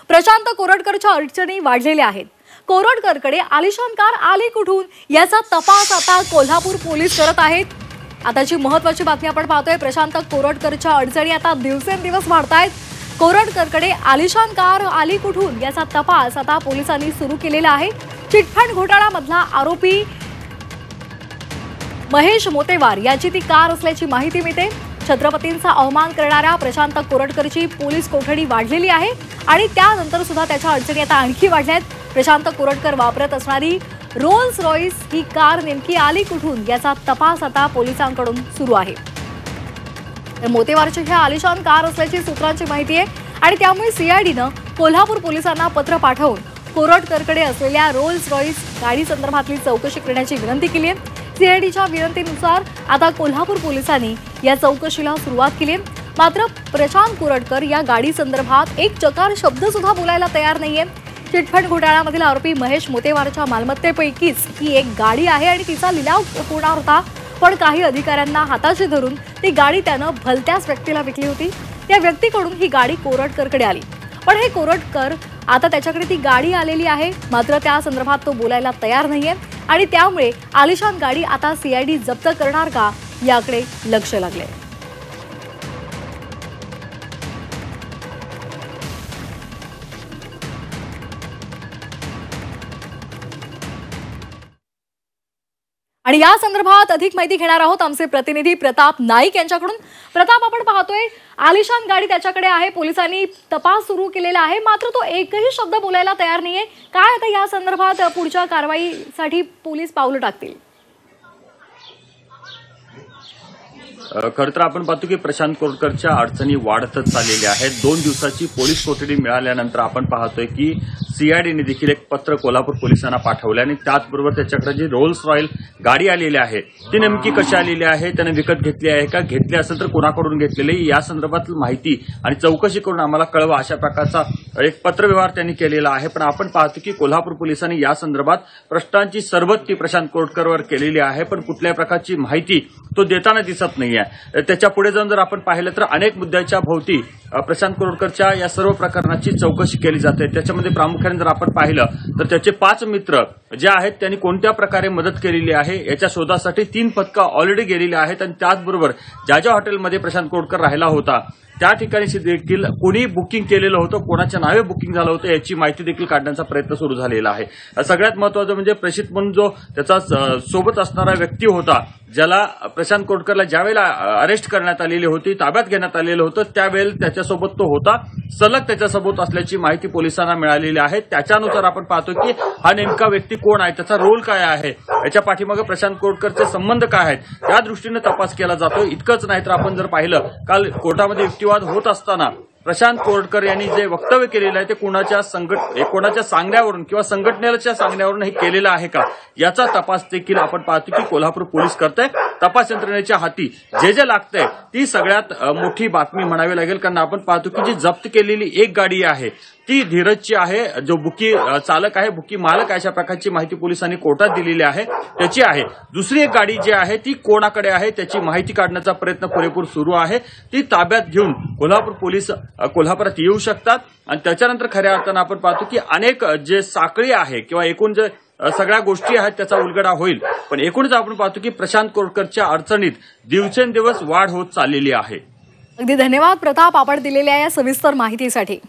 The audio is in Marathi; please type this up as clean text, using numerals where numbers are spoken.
प्रशांत कोरटकरच्या अडचणी वाढलेल्या आहेत। कोरटकरकडे आलिशान कार आली कुठून याचा तपास आता कोल्हापूर पोलीस करत आहेत। आताची महत्त्वाची बातमी आपण पाहतोय। प्रशांत कोरटकरच्या अडचणी आता दिवसेंदिवस वाढतायत। कोरटकरकडे आलिशान कार आली कुठून याचा तपास आता पोलिसांनी सुरू केलेला आहे। चिटफंड घोटाळ्यामधला आरोपी महेश मोतेवार याची ती कार असल्याची माहिती मिळते। छत्रपतींचा अवमान करणाऱ्या प्रशांत कोरटकरची पोलीस कोठडी वाढलेली आहे आणि त्यानंतर सुद्धा त्याच्या अडचणी आता आणखी वाढल्यात। प्रशांत कोरटकर वापरत असणारी रोल्स रॉयस ही कार नेमकी आली कुठून याचा तपास आता पोलिसांकडून सुरू आहे। मोतेवारची ही आलिशान कार असल्याची सूत्रांची माहिती आहे आणि त्यामुळे सीआयडीनं कोल्हापूर पोलिसांना पत्र पाठवून कोरटकरकडे असलेल्या रोल्स रॉयस गाडी संदर्भातली चौकशी करण्याची विनंती केली आहे। सीआयडीच्या विनंतीनुसार आता कोल्हापूर पोलिसांनी या चौकशीला सुरुवात केली आहे। मात्र प्रशांत कोरटकर या गाडी संदर्भात एक चकार शब्द सुद्धा बोलायला तयार नाहीये। चिटफंड घोटाळ्यामधील आरोपी महेश मोतेवारच्या मालमत्तेपैकीच ही एक गाडी आहे आणि तिचा लिलाव होणार होता, पण काही अधिकाऱ्यांना हाताशी धरून ती गाडी त्यानं भलत्याच व्यक्तीला विकली होती। त्या व्यक्तीकडून ही गाडी कोरटकरकडे आली, पण हे कोरटकर आता त्याच्याकडे ती गाडी आलेली आहे, मात्र त्या संदर्भात तो बोलायला तयार नाहीये आणि त्यामुळे आलिशान गाडी आता सीआयडी जप्त करणार का याकडे लक्ष लागले। आणि या संदर्भात अधिक माहिती घेणार आहोत आमचे प्रतिनिधी प्रताप नाईक यांच्याकडून। प्रताप, आपण पाहतोय आलिशान गाडी त्याच्याकडे आहे, पोलिसांनी तपास सुरू केलेला आहे, मात्र तो एकही शब्द बोलायला तयार नाहीये। काय आता या संदर्भात पुढच्या कारवाईसाठी पोलीस पावलं टाकतील? खरं तर आपण पाहतो की प्रशांत कोरटकरच्या अडचणी वाढतच चाललेल्या आहेत। 2 दिवसाची पोलीस कोठडी मिळाल्यानंतर आपण पाहतोय की सीआयडीने देखील एक पत्र कोल्हापूर पोलिसांना पाठवलं आणि त्याचबरोबर त्याच्याकडे जी रोल्स रॉयल गाडी आलेली आहे ती नेमकी कशी आलेली आहे, त्याने विकत घेतली आहे का, घेतली असेल तर कोणाकडून घेतलेली या संदर्भात माहिती आणि चौकशी करून आम्हाला कळवा, अशा प्रकारचा एक पत्रव्यवहार त्यांनी केलेला आहे। पण आपण पाहतो की कोल्हापूर पोलिसांनी या संदर्भात प्रश्नांची सरबत्ती प्रशांत कोरटकरवर केलेली आहे, पण कुठल्याही प्रकारची माहिती तो देताना दिसत नाहीये। त्याच्या पुढे जाऊन जर आपण पाहिलं तर अनेक मुद्द्याच्या भोवती प्रशांत कोरटकरच्या या सर्व प्रकरणाची चौकशी केली जाते। त्याच्यामध्ये प्रामुख्याने जर आपण पाहिलं तर त्याचे 5 मित्र जे आहेत त्यांनी कोणत्या प्रकारे मदत केलेली आहे याच्या शोधासाठी 3 पथकं ऑलरेडी गेलेली आहेत आणि त्याचबरोबर ज्या हॉटेलमध्ये प्रशांत कोरटकर राहिला होता त्या ठिकाणी देखील कोणी बुकिंग केलेलं होतं, कोणाच्या नावे बुकिंग झालं होतं याची माहिती देखील काढण्याचा प्रयत्न सुरू झालेला आहे। सगळ्यात महत्त्वाचं म्हणजे प्रेषित म्हणून जो त्याचा सोबत असणारा व्यक्ती होता, ज्याला प्रशांत कोरटकरला ज्यावेळेला अरेस्ट करण्यात आलेली होती, ताब्यात घेण्यात आलेलं होतं, त्यावेळेला त्याच्यासोबत तो होता, सलग त्याच्यासोबत असल्याची माहिती पोलिसांना मिळालेली आहे। त्याच्यानुसार आपण पाहतो की हा नेमका व्यक्ती कोण आहे, त्याचा रोल काय आहे, याच्या पाठीमागे प्रशांत कोरटकरचे संबंध काय आहेत त्या दृष्टीने तपास केला जातो। इतकंच नाही तर आपण जर पाहिलं काल कोर्टामध्ये युक्तिवाद होत असताना प्रशांत कोरटकर यांनी जे वक्तव्य केलेलं आहे ते कोणाच्या सांगण्यावरून किंवा संघटनेच्या सांगण्यावरून हे केलेलं आहे का याचा तपास देखील आपण पाहतो की कोल्हापूर पोलीस करते। तपास यंत्रणेच्या हाती जे लागतंय ती सगळ्यात मोठी बातमी म्हणावी लागेल, कारण आपण पाहतो की जी जप्त केलेली एक गाडी आहे ती धीरजची आहे, जो बुकी चालक आहे, बुकी मालक अशा प्रकारची माहिती पोलिसांनी कोर्टात दिलेली आहे त्याची आहे। दुसरी एक गाडी जी आहे ती कोणाकडे आहे त्याची माहिती काढण्याचा प्रयत्न पुरेपूर सुरू आहे। ती ताब्यात घेऊन कोल्हापूर पोलीस कोल्हापुरात येऊ शकतात आणि त्याच्यानंतर खऱ्या अर्थानं आपण पाहतो की अनेक जे साखळी आहे किंवा एकूण जे सगळ्या गोष्टी आहेत त्याचा उलगडा होईल। पण एकूणच आपण पाहतो की प्रशांत कोरटकरच्या अडचणीत दिवसेंदिवस वाढ होत चाललेली आहे। अगदी धन्यवाद प्रताप, आपण दिलेल्या या सविस्तर माहितीसाठी।